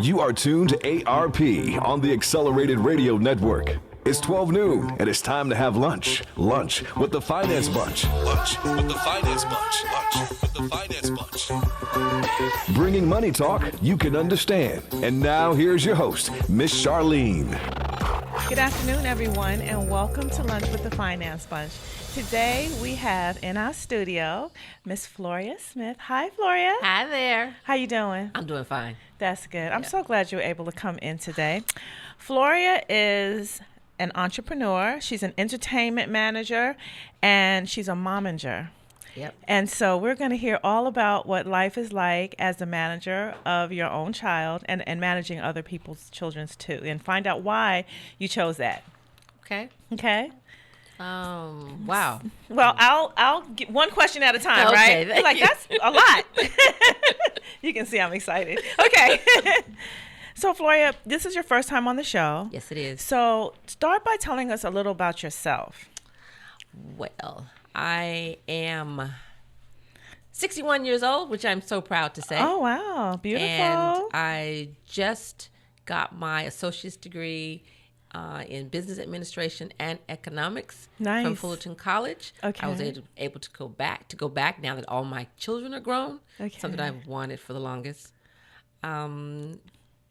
You are tuned to ARP on the Accelerated Radio Network. It's 12 noon, and it's time to have lunch. Lunch with the Finance Bunch. Lunch with the Finance Bunch. Lunch with the Finance Bunch. Bringing money talk you can understand. And now here's your host, Miss Charline. Good afternoon, everyone, and welcome to Lunch with the Finance Bunch. Today we have in our studio Miss Floria Smith. Hi, Floria. Hi there. How you doing? I'm doing fine. That's good. I'm so glad you were able to come in today. Floria is an entrepreneur. She's an entertainment manager, and she's a momager. Yep. And so we're going to hear all about what life is like as the manager of your own child and managing other people's children's too, and find out why you chose that. Okay. Okay? Wow. Well, I'll get one question at a time, Okay, right? Like, you. that's a lot. You can see I'm excited. Okay. So, Floria, this is your first time on the show. Yes, it is. So, start by telling us a little about yourself. Well, I am 61 years old, which I'm so proud to say. Oh, wow. Beautiful. And I just got my associate's degree in business administration and economics from Fullerton College. Okay. I was able to go back now that all my children are grown. Okay. Something I've wanted for the longest.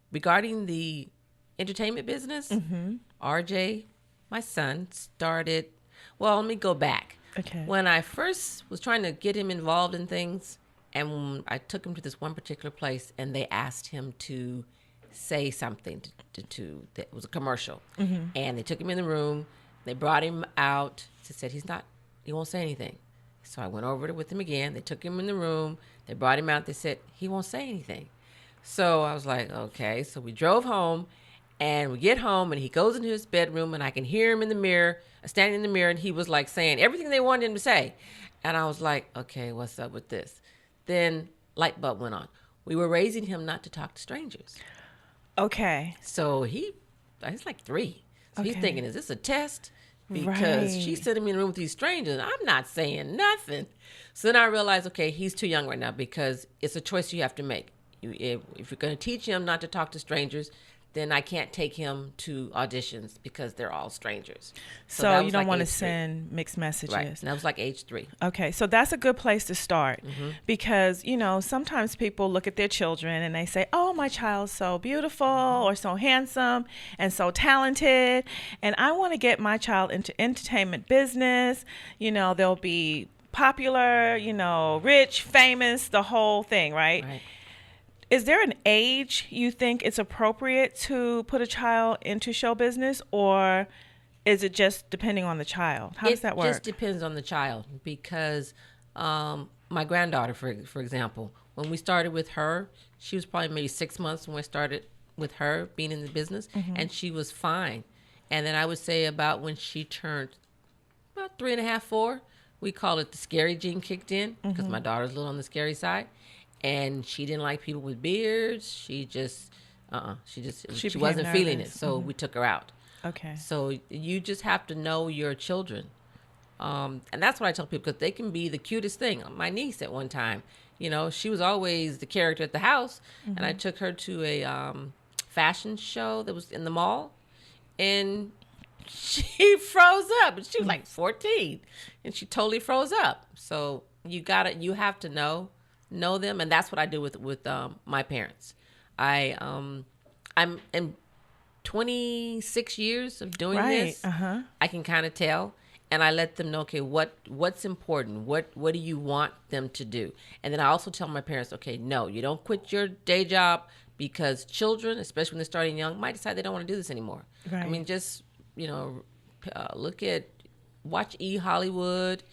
Regarding the entertainment business, RJ, my son, started. Well, let me go back. Okay. When I first was trying to get him involved in things, and I took him to this one particular place, and they asked him to say something that was a commercial, and they took him in the room. They brought him out. They said he won't say anything. So I went over with him again. They took him in the room. They brought him out. They said he won't say anything. So I was like, okay. So we drove home, and we get home, and he goes into his bedroom, and I can hear him in the mirror, standing in the mirror, and he was like saying everything they wanted him to say. And I was like, okay, what's up with this? Then light bulb went on. We were raising him not to talk to strangers. Okay. So he's like 3. So he's thinking, is this a test? Because Right. she's sitting me in the room with these strangers, and I'm not saying nothing. So then I realized, okay, he's too young right now because it's a choice you have to make. If you're going to teach him not to talk to strangers, then I can't take him to auditions because they're all strangers. So you don't like want to age 3. send mixed messages. Right. And that was like age 3. Okay, so that's a good place to start because, sometimes people look at their children and they say, oh, my child's so beautiful or so handsome and so talented, and I want to get my child into entertainment business. They'll be popular, rich, famous, the whole thing, right? Right. Is there an age you think it's appropriate to put a child into show business, or is it just depending on the child? How does that work? It just depends on the child because my granddaughter, for example, when we started with her, she was probably maybe 6 months when we started with her being in the business, and she was fine. And then I would say about when she turned about 3.5, 4, we call it the scary gene kicked in because my daughter's a little on the scary side. And she didn't like people with beards. She just she wasn't feeling it. So we took her out. Okay. So you just have to know your children. And that's what I tell people because they can be the cutest thing. My niece at one time, she was always the character at the house. And I took her to a fashion show that was in the mall. And she froze up. And she was like 14. And she totally froze up. So you have to know them, and that's what I do with my parents. I'm in 26 years of doing this. I can kind of tell, and I let them know, okay, what's important, what do you want them to do, and then I also tell my parents, okay, no, you don't quit your day job because children, especially when they're starting young, might decide they don't want to do this anymore. Right. I mean, just watch Hollywood.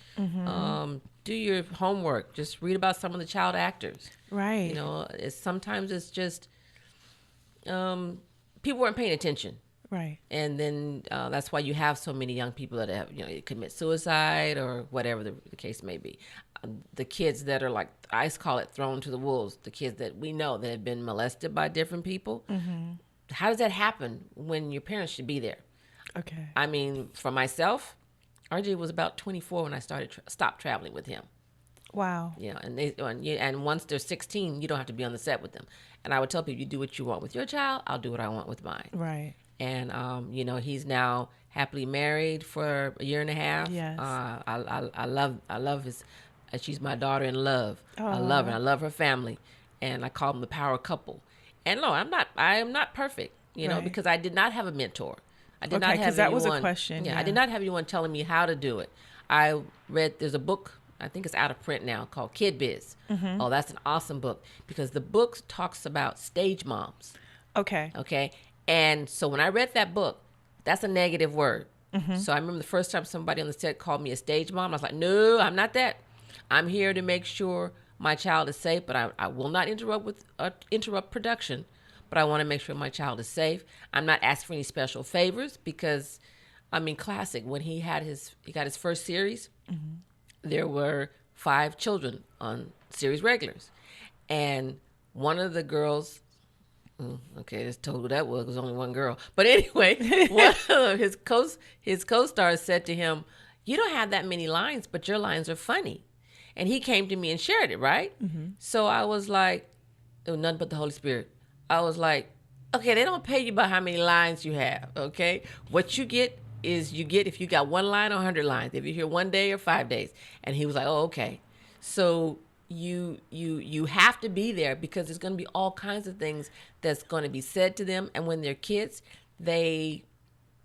Do your homework. Just read about some of the child actors. Right. Sometimes it's just people weren't paying attention. Right. And then that's why you have so many young people that have, commit suicide or whatever the case may be. The kids that are like, I call it thrown to the wolves, the kids that we know that have been molested by different people. How does that happen when your parents should be there? Okay. I mean, for myself, RJ was about 24 when I stopped traveling with him. Wow. You know, and once they're 16, you don't have to be on the set with them. And I would tell people, you do what you want with your child, I'll do what I want with mine. Right. And you know, he's now happily married for a year and a half. Yes. I love his. She's my daughter in love. Oh. I love her. I love her family, and I call them the power couple. And no, I am not perfect. You know, Right. because I did not have a mentor. I did not Okay, 'cause have that anyone. was a question, yeah. I did not have anyone telling me how to do it. I read. There's a book. I think it's out of print now, called Kid Biz. Mm-hmm. Oh, that's an awesome book, because the book talks about stage moms. Okay. Okay. And so when I read that book, that's a negative word. Mm-hmm. So I remember the first time somebody on the set called me a stage mom. I was like, no, I'm not that. I'm here to make sure my child is safe, but I will not interrupt production. But I want to make sure my child is safe. I'm not asking for any special favors, because, I mean, classic. When he got his first series, mm-hmm. there were 5 children on series regulars, and one of the girls. Okay, just told who that was. It was only one girl. But anyway, one of his co-stars said to him, "You don't have that many lines, but your lines are funny." And he came to me and shared it, right? Mm-hmm. So I was like, it was nothing but the Holy Spirit. I was like, okay, they don't pay you by how many lines you have, okay? What you get is if you got 1 line or 100 lines, if you're here 1 day or 5 days. And he was like, oh, okay. So you have to be there, because there's going to be all kinds of things that's going to be said to them, and when they're kids, they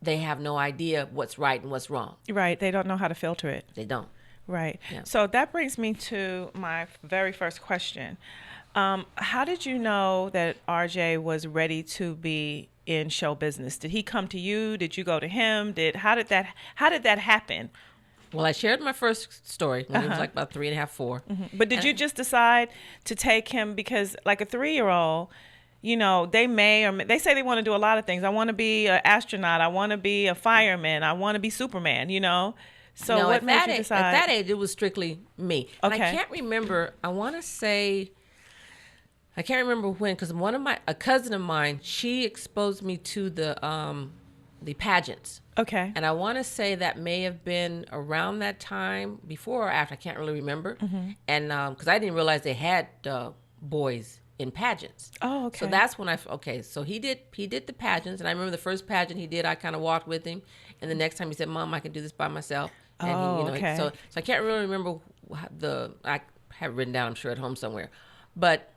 have no idea what's right and what's wrong. Right. They don't know how to filter it. They don't. Right. Yeah. So that brings me to my very first question. How did you know that RJ was ready to be in show business? Did he come to you? Did you go to him? How did that happen? Well, I shared my first story when he was like about 3.5, 4. Mm-hmm. But did you just decide to take him because, like a 3-year-old, you know, they say they want to do a lot of things. I want to be an astronaut. I want to be a fireman. I want to be Superman, you know? So no, what made you decide? At that age, it was strictly me. And Okay. I can't remember. I can't remember when, because a cousin of mine, she exposed me to the pageants. Okay. And I want to say that may have been around that time, before or after. I can't really remember. Mm-hmm. And because I didn't realize they had boys in pageants. Oh, okay. So that's when so he did the pageants. And I remember the first pageant he did, I kind of walked with him. And the next time he said, Mom, I can do this by myself. And okay. So I can't really remember I have it written down, I'm sure, at home somewhere. But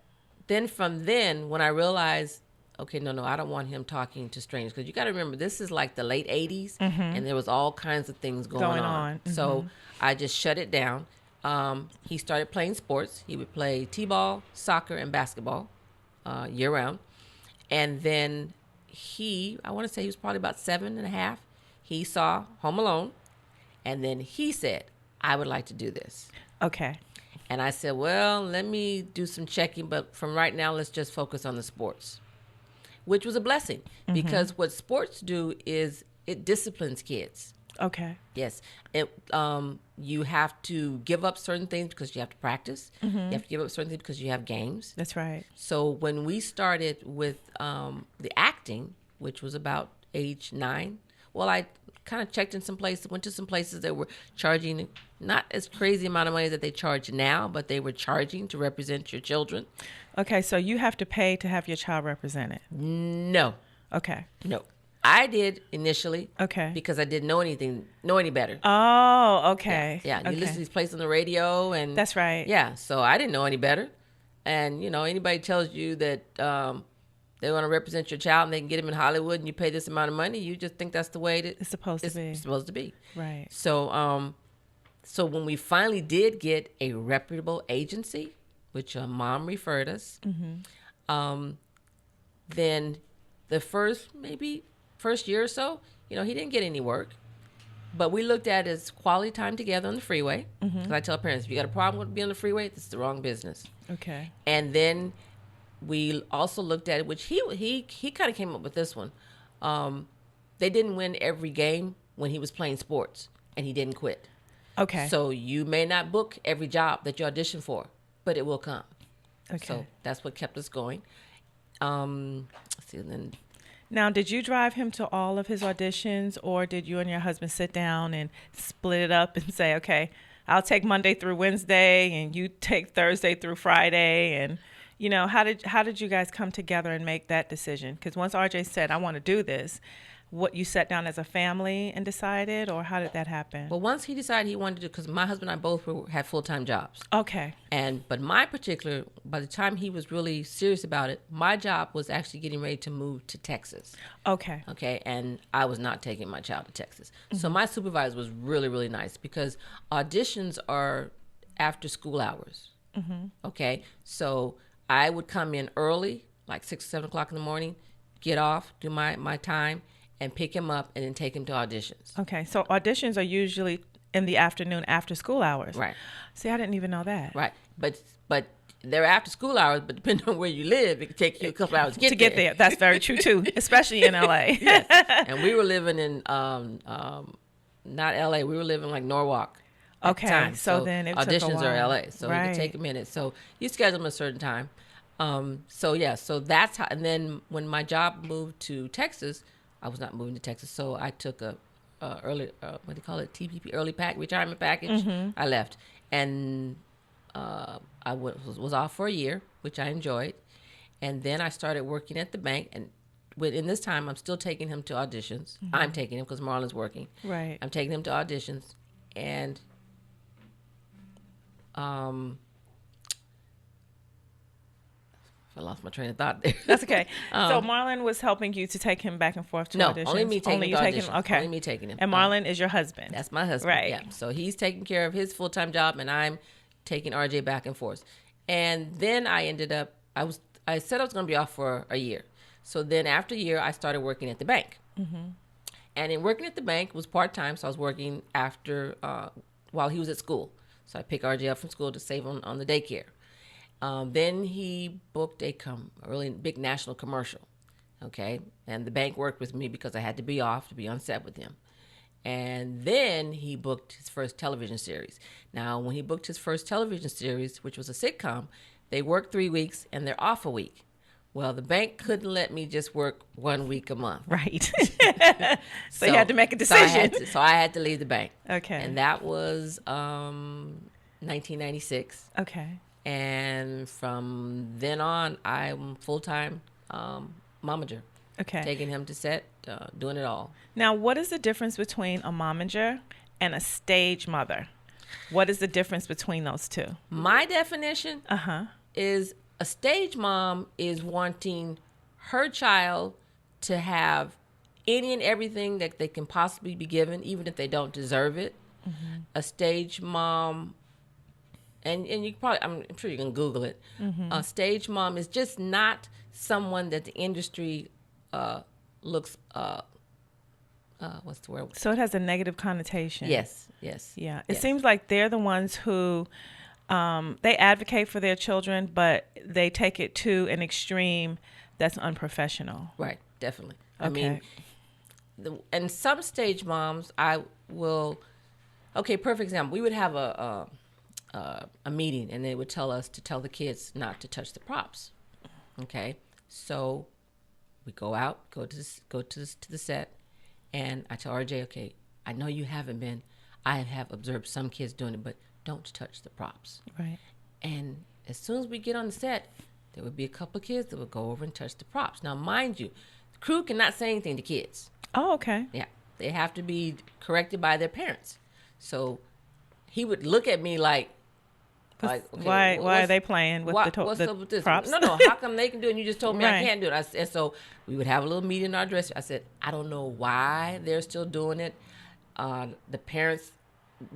then from then, when I realized, okay, no, I don't want him talking to strangers, because you got to remember, this is like the late 80s, and there was all kinds of things going on. Mm-hmm. So I just shut it down. He started playing sports. He would play t-ball, soccer, and basketball year-round. And then I want to say he was probably about 7.5. He saw Home Alone, and then he said, I would like to do this. Okay. And I said, well, let me do some checking, but from right now, let's just focus on the sports, which was a blessing, because what sports do is it disciplines kids. Okay. Yes. You have to give up certain things because you have to practice. You have to give up certain things because you have games. That's right. So when we started with the acting, which was about age 9, well, I kind of checked in some places, went to some places that were charging not as crazy amount of money that they charge now, but they were charging to represent your children. Okay, so you have to pay to have your child represented. No. Okay. No. I did initially. Okay. Because I didn't know any better. Oh, okay. Yeah. You Okay. listen to these places on the radio, and That's right. Yeah. So I didn't know any better. And anybody tells you that they want to represent your child and they can get him in Hollywood and you pay this amount of money, you just think that's the way it's supposed to be. Right. So when we finally did get a reputable agency, which Mom referred us, then the first year or so, he didn't get any work. But we looked at it as quality time together on the freeway. Because I tell parents, if you got a problem with being on the freeway, this is the wrong business. Okay. And then we also looked at it, which he kind of came up with this one. They didn't win every game when he was playing sports, and he didn't quit. Okay. So you may not book every job that you audition for, but it will come. Okay. So that's what kept us going. Let's see, and then. Now, did you drive him to all of his auditions, or did you and your husband sit down and split it up and say, okay, I'll take Monday through Wednesday, and you take Thursday through Friday, and how did you guys come together and make that decision? Because once RJ said, I want to do this, what, you sat down as a family and decided, or how did that happen? Well, once he decided he wanted to, because my husband and I both had full-time jobs. Okay. But my particular, by the time he was really serious about it, my job was actually getting ready to move to Texas. Okay. Okay, and I was not taking my child to Texas. So my supervisor was really, really nice, because auditions are after school hours. Okay, so I would come in early, like 6 or 7 o'clock in the morning, get off, do my time, and pick him up and then take him to auditions. Okay, so auditions are usually in the afternoon after school hours. Right. See, I didn't even know that. Right, but they're after school hours, but depending on where you live, it can take you a couple hours to get there. That's very true too, especially in LA. Yes. And we were living in not LA, we wso living like Norwalk. Okay, time. so then it took a auditions while. are LA, so Right. it could take a minute. So you schedule them a certain time. So that's how. And then when my job moved to Texas, I was not moving to Texas, so I took a early what do you call it, TPP, early retirement package. I left, and I was off for a year, which I enjoyed, and then I started working at the bank. And in this time, I'm still taking him to auditions. I'm taking him because Marlon's working. Right. I'm taking him to auditions, and I lost my train of thought there. That's okay. So Marlon was helping you to take him back and forth to auditions? Only me taking him to auditions. Okay. Only me taking him. And Marlon is your husband? That's my husband. Right. Yeah. So he's taking care of his full-time job, and I'm taking RJ back and forth. And then I ended up, I said I was going to be off for a year. So then after a year, I started working at the bank. And in working at the bank was part-time, so I was working after, while he was at school. So I pick RJ up from school to save on the daycare. Then he booked a really big national commercial, okay? And the bank worked with me because I had to be off to be on set with him. And then he booked his first television series. Now, when he booked his first television series, which was a sitcom, they worked 3 weeks and they're off a week. Well, the bank couldn't let me just work 1 week a month. Right. So you had to make a decision. So I had to leave the bank. Okay. And that was 1996. Okay. And from then on, I'm full-time momager. Okay. Taking him to set, doing it all. Now, what is the difference between a momager and a stage mother? What is the difference between those two? My definition is a stage mom is wanting her child to have any and everything that they can possibly be given, even if they don't deserve it. A stage mom, and you probably, I'm sure you can Google it. A stage mom is just not someone that the industry looks, what's the word? So it has a negative connotation. Yes. Yeah. It seems like they're the ones who, they advocate for their children, but they take it to an extreme that's unprofessional. Right, definitely. Okay. I mean, and some stage moms, perfect example. We would have a meeting, and they would tell us to tell the kids not to touch the props. Okay, so we go out, go to the set, and I tell RJ, okay, I know you haven't been. I have observed some kids doing it, but don't touch the props. Right. And as soon as we get on the set, there would be a couple of kids that would go over and touch the props. Now, mind you, the crew cannot say anything to kids. Oh, okay. Yeah, they have to be corrected by their parents. So he would look at me like okay, why are they playing with what's the up with this? props? No, how come they can do it and you just told me Right. I can't do it? And so we would have a little meeting in our dressing. I said, I don't know why they're still doing it. The parents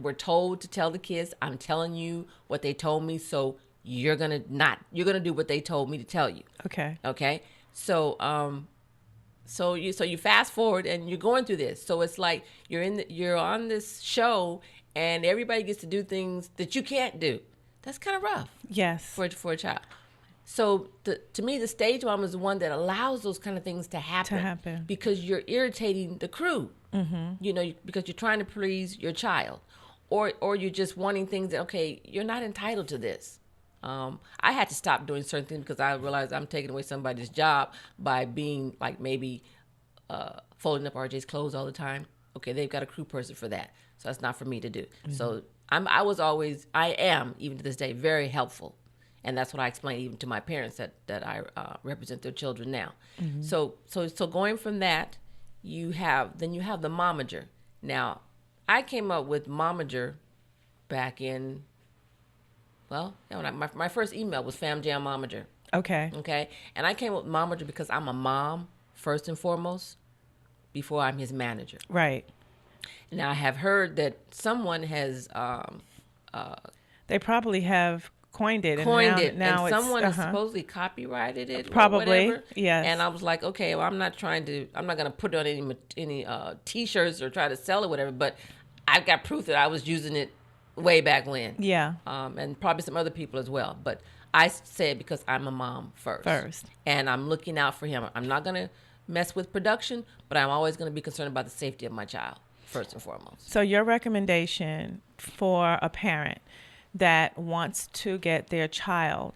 were told to tell the kids, I'm telling you what they told me, so you're gonna do what they told me to tell you. Okay. So you fast forward and you're going through this. So it's like you're on this show and everybody gets to do things that you can't do. That's kind of rough. Yes. For a child. So to me, the stage mom is the one that allows those kind of things to happen. Because you're irritating the crew. Because you're trying to please your child. Or you're just wanting things that, okay, you're not entitled to this. I had to stop doing certain things because I realized I'm taking away somebody's job by being like maybe folding up RJ's clothes all the time. Okay, they've got a crew person for that. So that's not for me to do. So I am, even to this day, very helpful. And that's what I explain even to my parents that I represent their children now. Mm-hmm. So going from that, you have the Momager. Now, I came up with Momager back in, my first email was Fam Jam Momager. Okay. And I came up with Momager because I'm a mom, first and foremost, before I'm his manager. Right. Now, I have heard that someone has... they probably have coined it. Now and it's, someone has supposedly copyrighted it. Probably, or whatever. Yes. And I was like, okay, well, I'm not going to put it on any T-shirts or try to sell it, whatever, but I've got proof that I was using it way back when. Yeah. And probably some other people as well. But I say it because I'm a mom first. And I'm looking out for him. I'm not going to mess with production, but I'm always going to be concerned about the safety of my child, first and foremost. So your recommendation for a parent that wants to get their child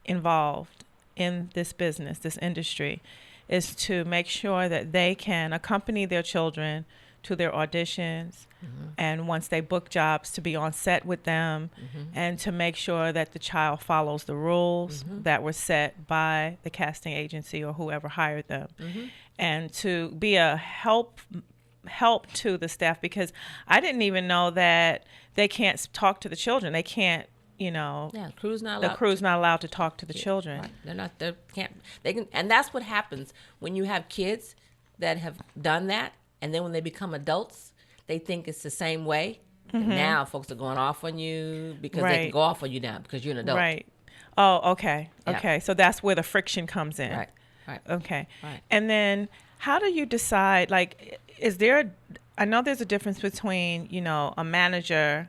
involved in this business, this industry, is to make sure that they can accompany their children to their auditions, and once they book jobs, to be on set with them, and to make sure that the child follows the rules that were set by the casting agency or whoever hired them, and to be a help to the staff, because I didn't even know that they can't talk to the children. They can't, the crew's not allowed to talk to the children. Right. They can, and that's what happens when you have kids that have done that, and then when they become adults, they think it's the same way. And now folks are going off on you because they can go off on you now because you're an adult. Right. Oh, okay. Yeah. Okay. So that's where the friction comes in. Right. Okay. Right. And then how do you decide, like, I know there's a difference between, a manager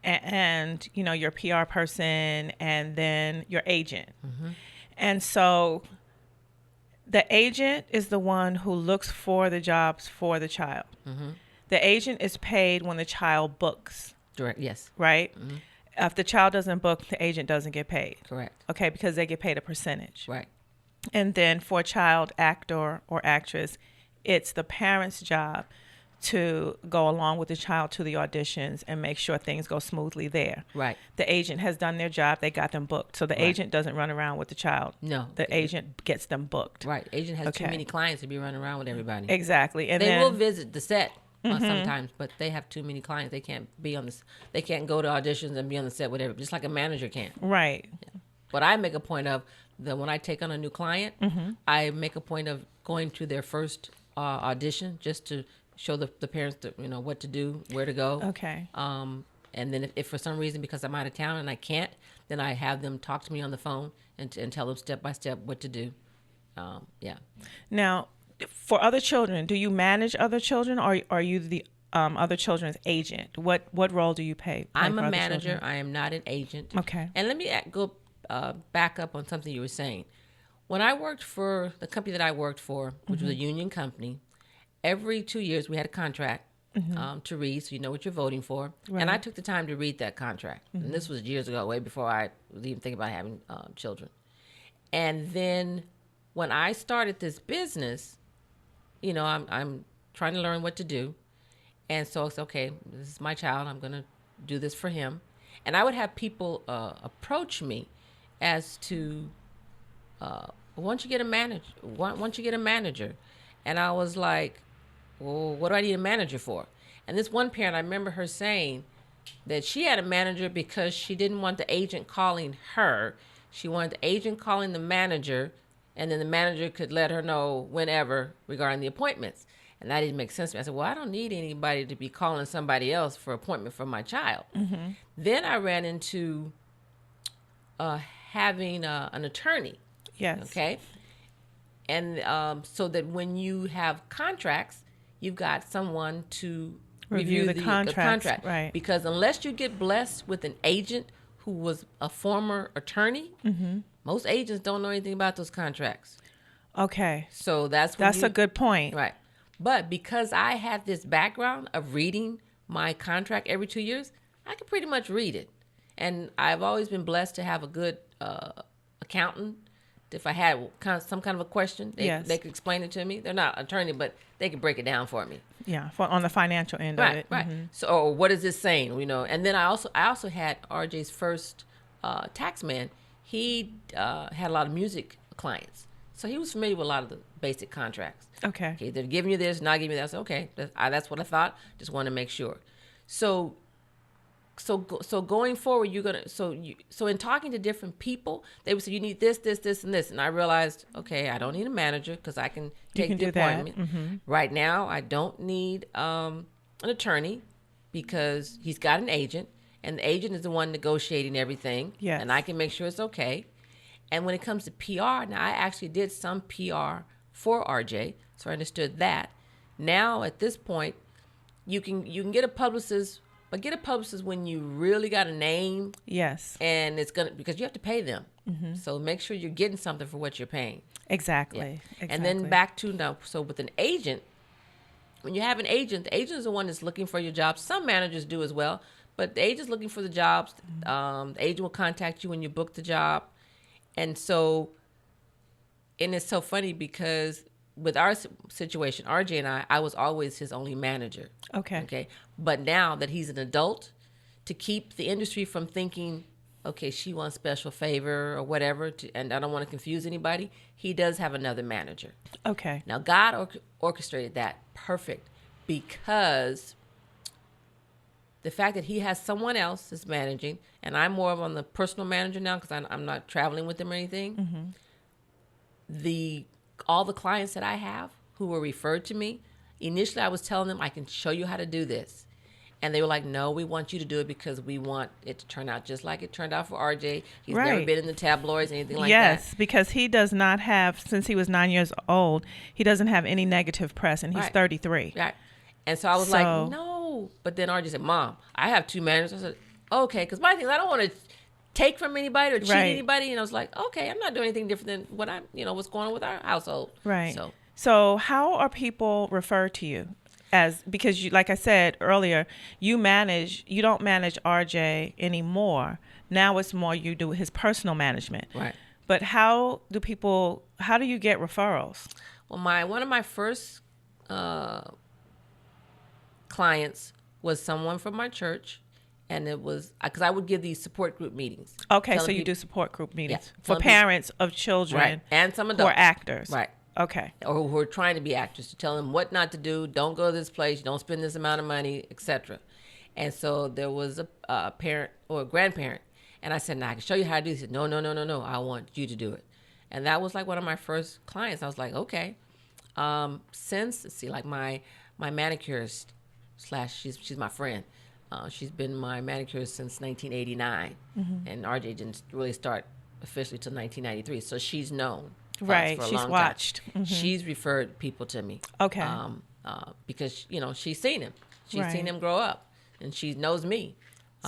and your PR person and then your agent. And so the agent is the one who looks for the jobs for the child. The agent is paid when the child books. Direct. Yes. Right? If the child doesn't book, the agent doesn't get paid. Correct. Okay, because they get paid a percentage. Right. And then for a child actor or actress, it's the parent's job to go along with the child to the auditions and make sure things go smoothly there. Right. The agent has done their job. They got them booked. So the agent doesn't run around with the child. No. The agent gets them booked. Right. Agent has too many clients to be running around with everybody. Exactly. And they will visit the set sometimes, but they have too many clients. They can't be on this. They can't go to auditions and be on the set with everybody, just like a manager can. Right. Yeah. But I make a point of that when I take on a new client, I make a point of going to their first audition just to show the parents what to do, where to go. Okay. And then if for some reason, because I'm out of town and I can't, then I have them talk to me on the phone and tell them step by step what to do. Yeah. Now, for other children, do you manage other children, or are you the other children's agent? What role do you play? I'm a manager. I am not an agent. Okay. And let me go back up on something you were saying. When I worked for the company that I worked for, which was a union company, every 2 years we had a contract to read, so you know what you're voting for. Right. And I took the time to read that contract. And this was years ago, way before I was even thinking about having children. And then when I started this business, I'm trying to learn what to do. And so it's okay, this is my child. I'm going to do this for him. And I would have people approach me as to, once you get a manager. And I was like, well, what do I need a manager for? And this one parent, I remember her saying that she had a manager because she didn't want the agent calling her. She wanted the agent calling the manager, and then the manager could let her know whenever regarding the appointments. And that didn't make sense to me. I said, well, I don't need anybody to be calling somebody else for appointment for my child. Then I ran into having an attorney. Yes. Okay. And so that when you have contracts, you've got someone to review the contract. Right. Because unless you get blessed with an agent who was a former attorney, most agents don't know anything about those contracts. Okay. So that's a good point. Right. But because I had this background of reading my contract every 2 years, I could pretty much read it. And I've always been blessed to have a good accountant if I had some kind of a question, Yes. they could explain it to me. They're not an attorney, but they could break it down for me. Yeah, on the financial end of it. Right. So, or what is this saying? And then I also had RJ's first tax man. He had a lot of music clients, so he was familiar with a lot of the basic contracts. Okay. They're giving you this, not giving you that. I said, okay, that's what I thought. Just want to make sure. So going forward, so in talking to different people, they would say you need this, and this, and I realized, okay, I don't need a manager because I can take the appointment. Mm-hmm. Right now, I don't need an attorney because he's got an agent, and the agent is the one negotiating everything. Yes. And I can make sure it's okay. And when it comes to PR, now I actually did some PR for RJ, so I understood that. Now at this point, you can get a publicist. But get a publicist when you really got a name. Yes. And it's because you have to pay them. Mm-hmm. So make sure you're getting something for what you're paying. Exactly. And then back to now. So with an agent, when you have an agent, the agent is the one that's looking for your jobs. Some managers do as well, but the agent's looking for the jobs. The agent will contact you when you book the job. And it's so funny because with our situation, RJ and I was always his only manager. Okay. But now that he's an adult, to keep the industry from thinking, okay, she wants special favor or whatever, and I don't want to confuse anybody, he does have another manager. Okay. Now, God orchestrated that perfect because the fact that he has someone else that's managing, and I'm more of on the personal manager now because I'm not traveling with him or anything, all the clients that I have who were referred to me, initially I was telling them I can show you how to do this. And they were like, no, we want you to do it because we want it to turn out just like it turned out for RJ. He's never been in the tabloids, anything like that. Yes, because he does not have, since he was 9 years old, he doesn't have any negative press, and he's 33. Right. And so I was like, no. But then RJ said, Mom, I have two managers. I said, okay, because my thing is I don't want to take from anybody or cheat anybody. And I was like, okay, I'm not doing anything different than what's going on with our household. Right. So how are people referred to you? Because you, like I said earlier, you don't manage RJ anymore. Now it's more you do his personal management. Right. But how do you get referrals? Well, one of my first clients was someone from my church. And it was because I would give these support group meetings. Okay, so you do support group meetings for parents of children and some adults who are actors. Right. Okay. Or who are trying to be actors, to tell them what not to do, don't go to this place, don't spend this amount of money, etc. And so there was a parent or a grandparent, and I said, "Now I can show you how to do this." He said, No, I want you to do it. And that was like one of my first clients. I was like, okay. Like my manicurist she's my friend. She's been my manicurist since 1989, and RJ didn't really start officially till 1993. So she's known, right? For a she's long watched. Time. She's referred people to me, okay, because she's seen him, seen him grow up, and she knows me.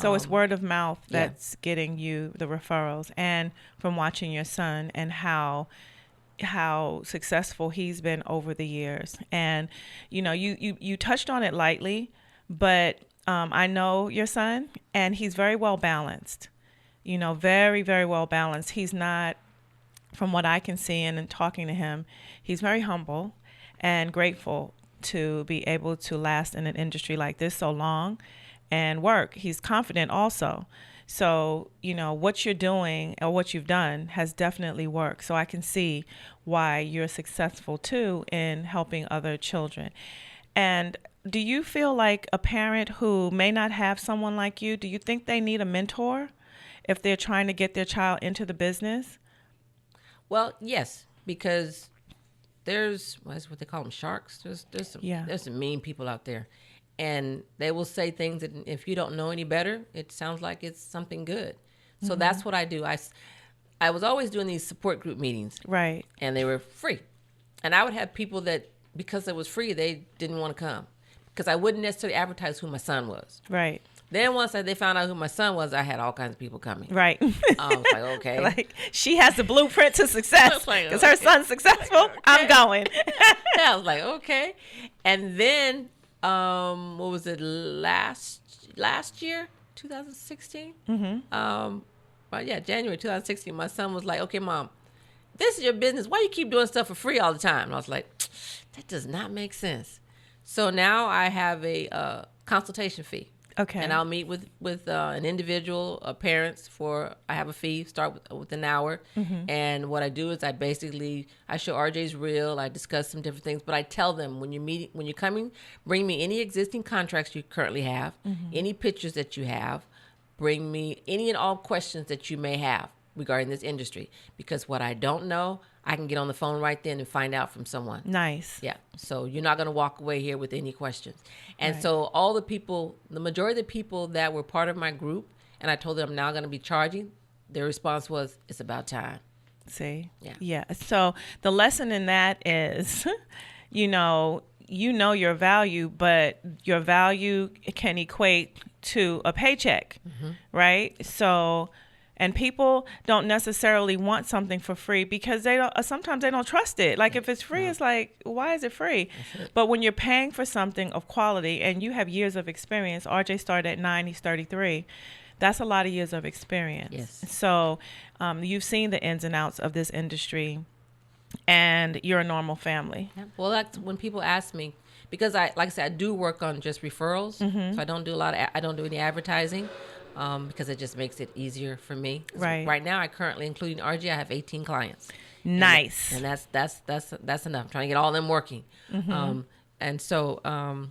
So it's word of mouth that's getting you the referrals, and from watching your son and how successful he's been over the years. And you touched on it lightly, but I know your son, and he's very well balanced, very, very well balanced. He's not, from what I can see and in talking to him, he's very humble and grateful to be able to last in an industry like this so long and work. He's confident also. So, what you're doing or what you've done has definitely worked. So I can see why you're successful too in helping other children. And do you feel like a parent who may not have someone like you, do you think they need a mentor if they're trying to get their child into the business? Well, yes, because there's what they call them, sharks. There's some mean people out there, and they will say things that if you don't know any better, it sounds like it's something good. So that's what I do. I was always doing these support group meetings, right? And they were free, and I would have people that because it was free, they didn't want to come. Because I wouldn't necessarily advertise who my son was. Right. Then once they found out who my son was, I had all kinds of people coming. Right. I was like, okay. Like, she has the blueprint to success. Because her son's successful, like, okay. I'm going. Yeah, I was like, okay. And then, what was it, last year, 2016? January 2016, my son was like, okay, Mom, this is your business. Why you keep doing stuff for free all the time? And I was like, that does not make sense. So now I have a consultation fee. Okay. And I'll meet with an individual, parents I have a fee, start with an hour. Mm-hmm. And what I do is I show RJ's reel, I discuss some different things, but I tell them when you're coming, bring me any existing contracts you currently have, mm-hmm. any pictures that you have, bring me any and all questions that you may have regarding this industry. Because what I don't know, I can get on the phone right then and find out from someone. Nice. Yeah. So you're not going to walk away here with any questions. And so the majority of the people that were part of my group, and I told them I'm now going to be charging, their response was, it's about time. See? Yeah. Yeah. So the lesson in that is, you know your value, but your value can equate to a paycheck, mm-hmm. right? So... And people don't necessarily want something for free because sometimes they don't trust it. Like if it's free, it's like, why is it free? But when you're paying for something of quality and you have years of experience, RJ started at 9, he's 33. That's a lot of years of experience. Yes. So you've seen the ins and outs of this industry and you're a normal family. Yeah. Well, that's when people ask me, because like I said, I do work on just referrals. Mm-hmm. So I don't do I don't do any advertising. Because it just makes it easier for me. Right. Right now, I currently, including RG, I have 18 clients. Nice. And that's enough. I'm trying to get all of them working. Mm-hmm. And so I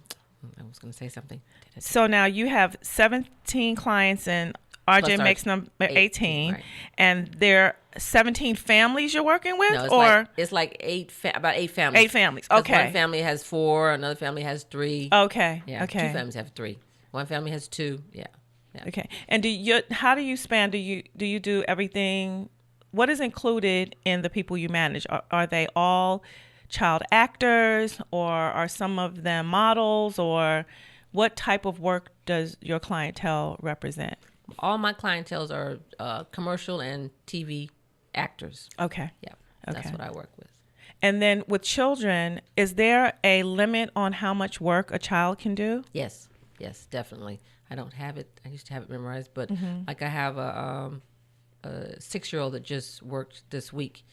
was going to say something. So now you have 17 clients and RJ makes number 18. Right. And there are 17 families you're working with? No, it's like about 8 families. 8 families. Okay. One family has 4, another family has 3. Okay. Yeah. Okay. 2 families have 3. One family has 2. Yeah. Yeah. Okay. And how do you span? Do you do everything? What is included in the people you manage? Are they all child actors, or are some of them models, or what type of work does your clientele represent? All my clienteles are commercial and TV actors. Okay. Yeah. That's what I work with. And then with children, is there a limit on how much work a child can do? Yes, definitely. I don't have it. I used to have it memorized, but mm-hmm. like I have a 6-year-old that just worked this week,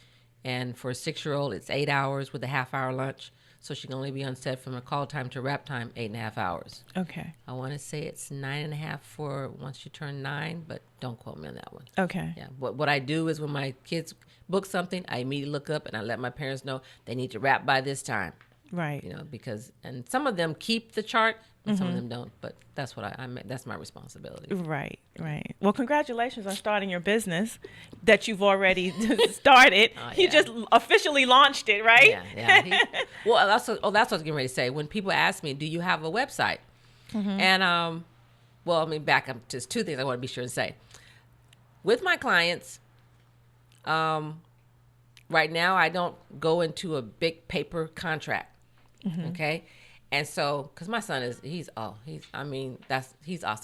and for a 6-year-old, it's 8 hours with a half-hour lunch, so she can only be on set from her call time to wrap time 8.5 hours. Okay. I want to say it's 9.5 for once you turn 9, but don't quote me on that one. Okay. Yeah. What I do is when my kids book something, I immediately look up and I let my parents know they need to wrap by this time. Right. Because some of them keep the chart and mm-hmm. some of them don't, but that's what that's my responsibility. Right. Well, congratulations on starting your business that you've already started. Oh, yeah. You just officially launched it, right? Yeah. That's what I was getting ready to say. When people ask me, do you have a website? Mm-hmm. And, back up to 2 things I want to be sure to say. With my clients, right now I don't go into a big paper contract. Mm-hmm. Okay. And so, because my son he's awesome.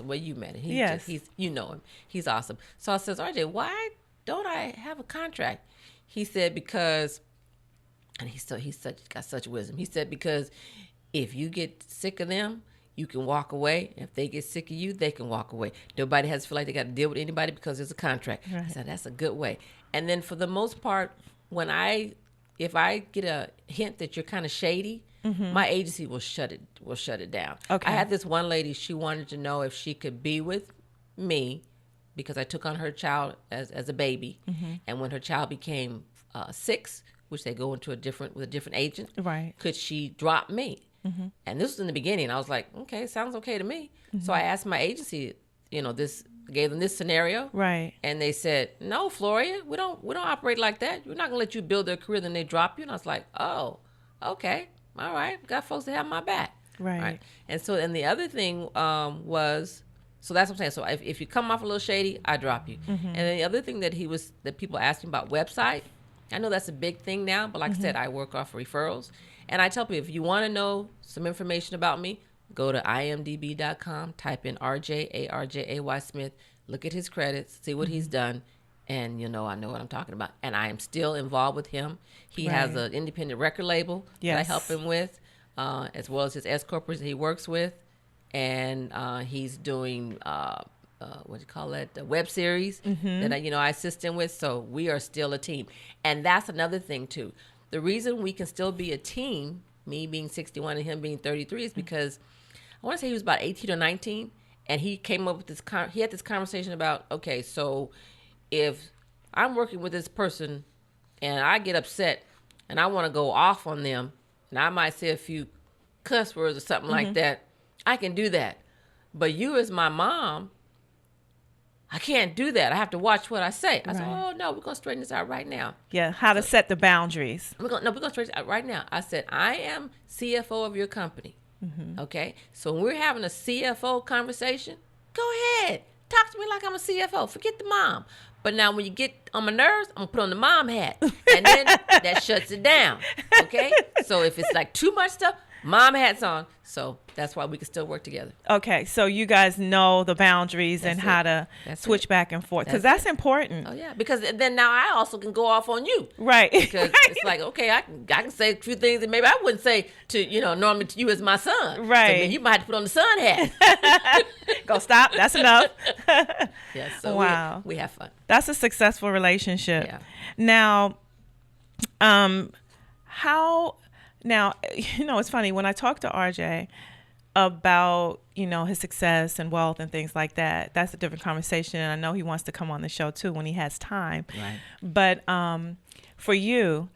Well, you met him. Yes. You know him. He's awesome. So I says, RJ, why don't I have a contract? He said, because, and got such wisdom. He said, because if you get sick of them, you can walk away. If they get sick of you, they can walk away. Nobody has to feel like they got to deal with anybody because there's a contract. Right. I said, that's a good way. And then for the most part, if I get a hint that you're kind of shady, mm-hmm. my agency will shut it down. Okay. I had this one lady, she wanted to know if she could be with me because I took on her child as a baby. Mm-hmm. And when her child became 6, which they go into with a different agent, right? Could she drop me? Mm-hmm. And this was in the beginning. I was like, okay, sounds okay to me. Mm-hmm. So I asked my agency, gave them this scenario. Right. And they said, no, Floria, we don't operate like that. We're not going to let you build their career, then they drop you. And I was like, oh, okay. All right. Got folks that have my back. Right. And so, and the other thing was, so that's what I'm saying. So if you come off a little shady, I drop you. Mm-hmm. And then the other thing that people asking about website, I know that's a big thing now, but like mm-hmm. I said, I work off referrals. And I tell people, if you want to know some information about me, go to imdb.com, type in RJ, ARJAY Smith, look at his credits, see what mm-hmm. he's done, and I know what I'm talking about. And I am still involved with him. He has an independent record label that I help him with, as well as his S-corporates that he works with. And he's doing what do you call it, the web series that I assist him with. So we are still a team. And that's another thing too. The reason we can still be a team, me being 61 and him being 33, is because I want to say he was about 18 or 19, and he came up with this, he had this conversation about, okay, so if I'm working with this person and I get upset and I want to go off on them, and I might say a few cuss words or something like that, I can do that. But you as my mom, I can't do that. I have to watch what I say. I said, oh, no, we're going to straighten this out right now. Yeah, how to set the boundaries. We're going to straighten this out right now. I said, I am CFO of your company. Okay? So when we're having a CFO conversation, go ahead. Talk to me like I'm a CFO. Forget the mom. But now when you get on my nerves, I'm going to put on the mom hat. And then that shuts it down. Okay? So if it's like too much stuff, mom hat's on. So that's why we can still work together. Okay, so you guys know the boundaries and how to switch back and forth, because that's important. Oh yeah, because then now I also can go off on you, right? Because it's like, okay, I can say a few things that maybe I wouldn't say to normally to you as my son, right? So you might have to put on the son hat. Go stop. That's enough. Yeah. So wow, we have fun. That's a successful relationship. Yeah. Now, how? Now, it's funny when I talk to RJ about, his success and wealth and things like that. That's a different conversation. And I know he wants to come on the show, too, when he has time. Right. But for you,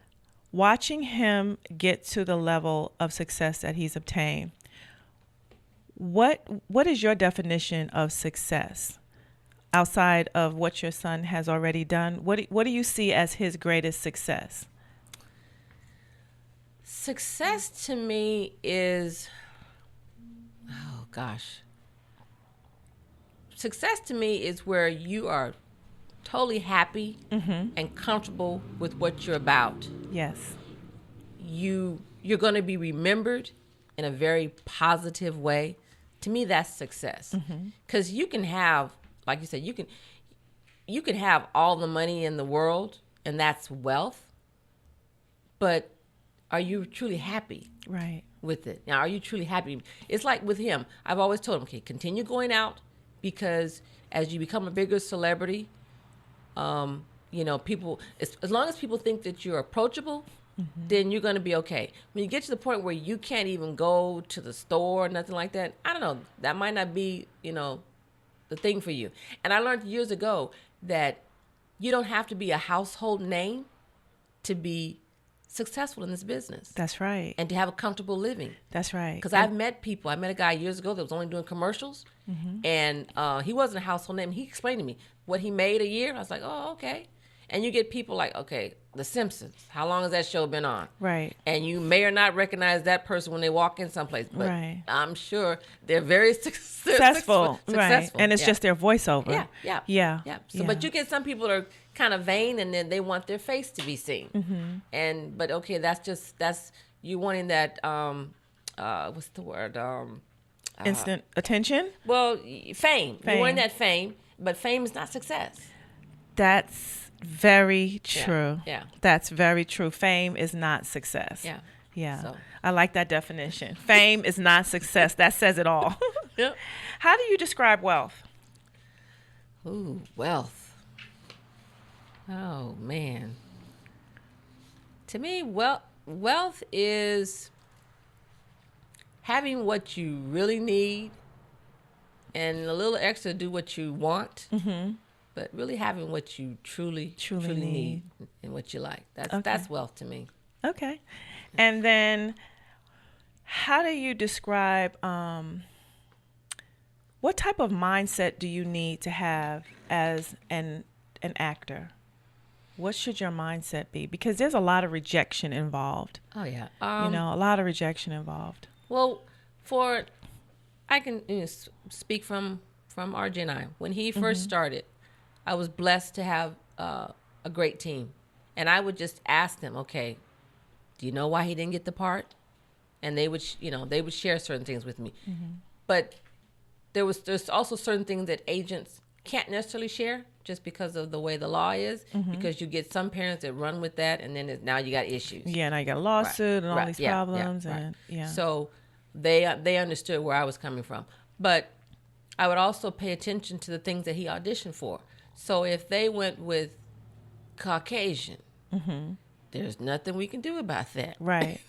watching him get to the level of success that he's obtained, what is your definition of success outside of what your son has already done? What do you see as his greatest success? Success to me is, oh gosh. Success to me is where you are totally happy and comfortable with what you're about. Yes. You're going to be remembered in a very positive way. To me, that's success. Because you can have, like you said, you can have all the money in the world, and that's wealth. But are you truly happy with it? Now, are you truly happy? It's like with him. I've always told him, okay, continue going out, because as you become a bigger celebrity, people, as long as people think that you're approachable, then you're going to be okay. When you get to the point where you can't even go to the store, nothing like that, I don't know, that might not be, the thing for you. And I learned years ago that you don't have to be a household name to be successful in this business. That's right. And to have a comfortable living. That's right. Because I've met people. I met a guy years ago that was only doing commercials, and he wasn't a household name. He explained to me what he made a year. I was like, oh, okay. And you get people like, okay, The Simpsons. How long has that show been on? Right. And you may or not recognize that person when they walk in someplace, but I'm sure they're very successful. Right. And it's just their voiceover. Yeah. So, but you get some people that are kind of vain, and then they want their face to be seen. But okay, that's you wanting that. What's the word? Instant attention. Well, fame. You want that fame, but fame is not success. That's very true. Yeah. That's very true. Fame is not success. Yeah. So. I like that definition. Fame is not success. That says it all. Yep. How do you describe wealth? Ooh, wealth. Oh, man. To me, wealth is having what you really need and a little extra to do what you want. But really having what you truly need and what you like. That's wealth to me. Okay. And then how do you describe what type of mindset do you need to have as an actor? What should your mindset be? Because there's a lot of rejection involved. Oh, yeah. A lot of rejection involved. Well, I can speak from RJ and I. When he first started, I was blessed to have a great team. And I would just ask them, okay, do you know why he didn't get the part? And they would, they would share certain things with me. But there's also certain things that agents can't necessarily share just because of the way the law is, because you get some parents that run with that, and then now you got issues. Yeah, now you got a lawsuit and all these problems. So they understood where I was coming from. But I would also pay attention to the things that he auditioned for. So if they went with Caucasian, there's nothing we can do about that. Right.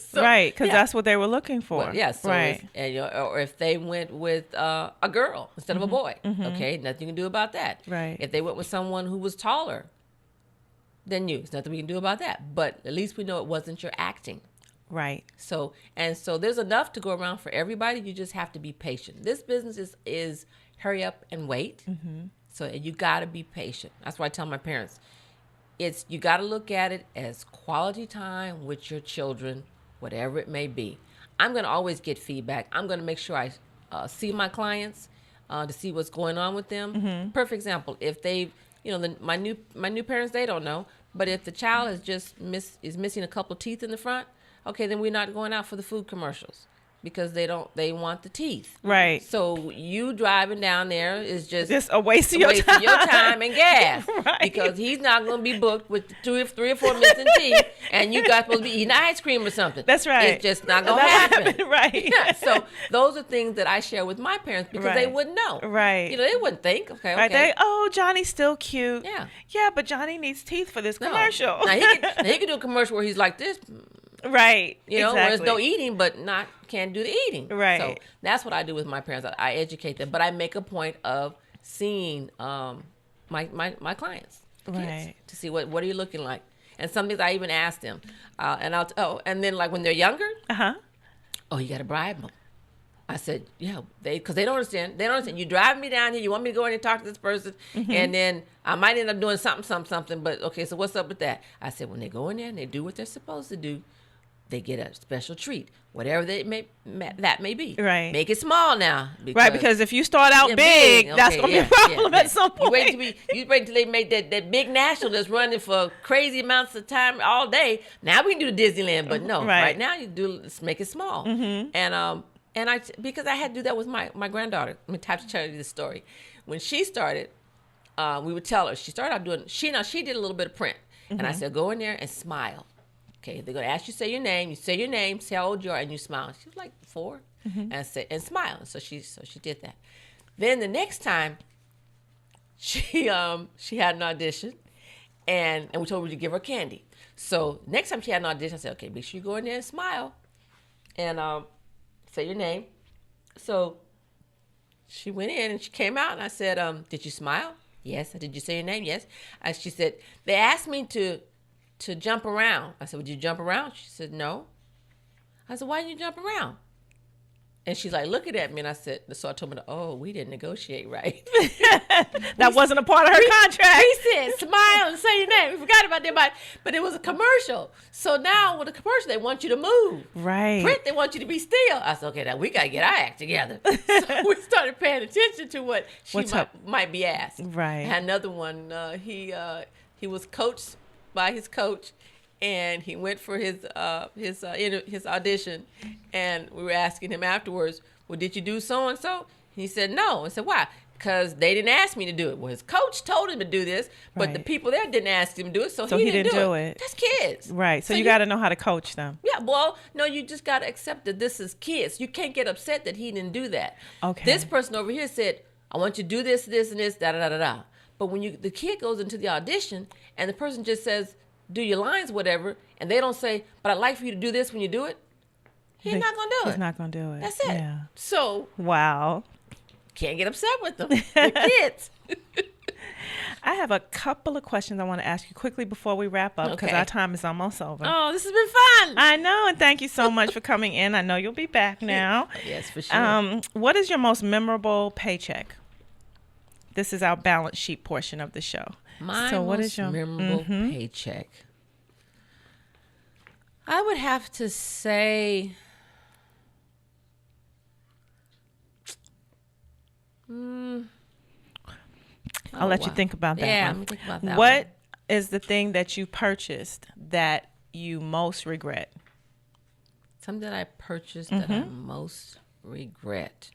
So, right, because that's what they were looking for. Well, yeah, so right. or if they went with a girl instead of a boy, okay, nothing you can do about that. Right. If they went with someone who was taller than you, there's nothing we can do about that. But at least we know it wasn't your acting. Right. So there's enough to go around for everybody. You just have to be patient. This business is hurry up and wait. So you got to be patient. That's why I tell my parents, you got to look at it as quality time with your children, whatever it may be. I'm going to always get feedback. I'm going to make sure I see my clients to see what's going on with them. Perfect example, if they, my new parents, they don't know, but if the child is missing a couple of teeth in the front, okay, then we're not going out for the food commercials because they want the teeth. Right. So you driving down there is just a waste of your time and gas. Right. Because he's not going to be booked with 3 or 4 missing teeth, and you guys supposed to be eating ice cream or something. That's right. It's just not going to happen. Right. Yeah, so those are things that I share with my parents because they wouldn't know. Right. They wouldn't think. Okay. Right. Johnny's still cute. Yeah. Yeah, but Johnny needs teeth for this commercial. Now he could do a commercial where he's like this. Right. Where there's no eating, but can't do the eating. Right. So that's what I do with my parents. I educate them, but I make a point of seeing my clients, kids, to see what are you looking like. And some things I even ask them, and then like when they're younger, you got to bribe them. I said, yeah, because they don't understand. They don't understand. You drive me down here. You want me to go in and talk to this person, and then I might end up doing something. But okay, so what's up with that? I said, when they go in there and they do what they're supposed to do, they get a special treat, whatever that may be. Right. Make it small now. Because if you start out big, that's going to be a problem at some point. You wait until they make that big national that's running for crazy amounts of time all day. Now we can do Disneyland, but no. Right now let's make it small. And because I had to do that with my granddaughter. I'm going to have to tell you this story. When she started, we would tell her, she started out doing, she did a little bit of print. And I said, go in there and smile. Okay, they're going to ask you to say your name. You say your name, say how old you are, and you smile. She was like 4, and smile. So she did that. Then the next time, she had an audition, and we told her to give her candy. So next time she had an audition, I said, okay, make sure you go in there and smile, and say your name. So she went in and she came out, and I said, did you smile? Yes. Did you say your name? Yes. And she said, they asked me to jump around. I said, would you jump around? She said, no. I said, why didn't you jump around? And she's like looking at me, and I said, so I told her, we didn't negotiate right. That wasn't a part of her contract. We said, smile and say your name. We forgot about that, but it was a commercial. So now with a commercial, they want you to move. Right. Print, they want you to be still. I said, okay, now we got to get our act together. So we started paying attention to what she might be asked. Right. I had another one. He was coached by his coach, and he went for his audition, and we were asking him afterwards, well, did you do so and so? He said no. I said, why? Because they didn't ask me to do it. Well, his coach told him to do this, but the people there didn't ask him to do it, so he didn't do it. That's kids. Right. So you got to know how to coach them. Yeah. Well, no, you just got to accept that this is kids. You can't get upset that he didn't do that. Okay. This person over here said, I want you to do this, this, and this, da-da-da-da-da. But when the kid goes into the audition and the person just says, do your lines, whatever, and they don't say, but I'd like for you to do this when you do it, he's not going to do it. He's not going to do it. That's it. Yeah. So. Wow. Can't get upset with them. They're kids. I have a couple of questions I want to ask you quickly before we wrap up because our time is almost over. Oh, this has been fun. I know, and thank you so much for coming in. I know you'll be back now. Yes, for sure. What is your most memorable paycheck? This is our balance sheet portion of the show. My most memorable paycheck. I would have to say, I'll let you think about that one. Yeah, I'm think about that What is the thing that you purchased that you most regret? Something that I purchased that I most regret.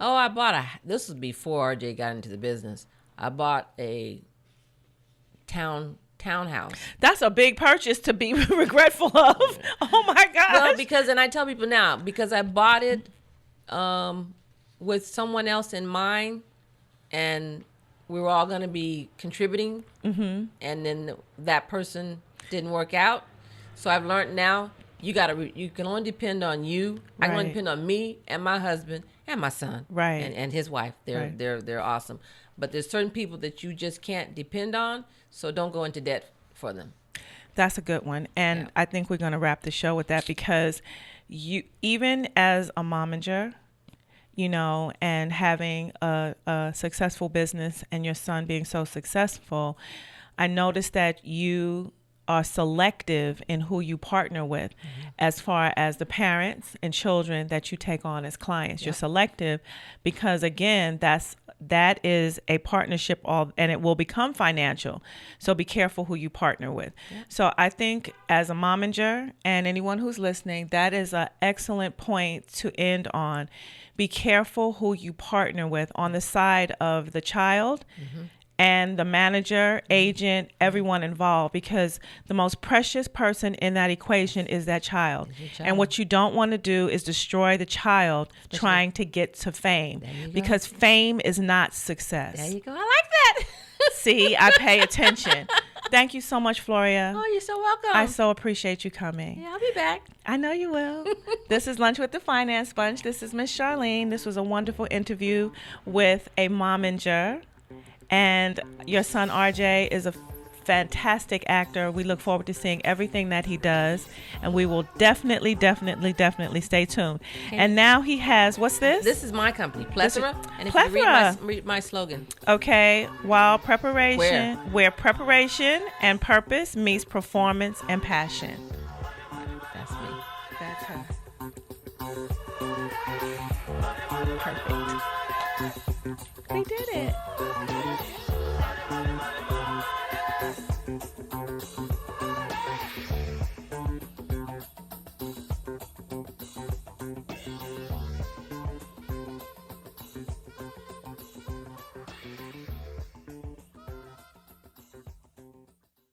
Oh, I bought this was before RJ got into the business. I bought a townhouse. That's a big purchase to be regretful of. Oh my gosh. Well, and I tell people now, because I bought it with someone else in mind, and we were all going to be contributing, and then that person didn't work out. So I've learned now you can only depend on you. I can only depend on me and my husband and my son, and his wife. They're awesome. But there's certain people that you just can't depend on, so don't go into debt for them. That's a good one. And I think we're going to wrap the show with that, because you, even as a momager, and having a successful business and your son being so successful, I noticed that you are selective in who you partner with, as far as the parents and children that you take on as clients. You're selective because, again, that is a partnership, and it will become financial. So be careful who you partner with. So I think as a momager and anyone who's listening, that is an excellent point to end on. Be careful who you partner with on the side of the child and the manager, agent, everyone involved, because the most precious person in that equation is that child. And what you don't want to do is destroy the child trying to get to fame, because fame is not success. There you go. I like that. See, I pay attention. Thank you so much, Floria. Oh, you're so welcome. I so appreciate you coming. Yeah, I'll be back. I know you will. This is Lunch with the Finance Bunch. This is Miss Charline. This was a wonderful interview with a momager. And your son, RJ, is a fantastic actor. We look forward to seeing everything that he does. And we will definitely stay tuned. Okay. And now he has, what's this? This is my company, Plethora. And if Plethora. you read my slogan. Okay. Where preparation and purpose meets performance and passion. That's me. That's her. Perfect. We did it.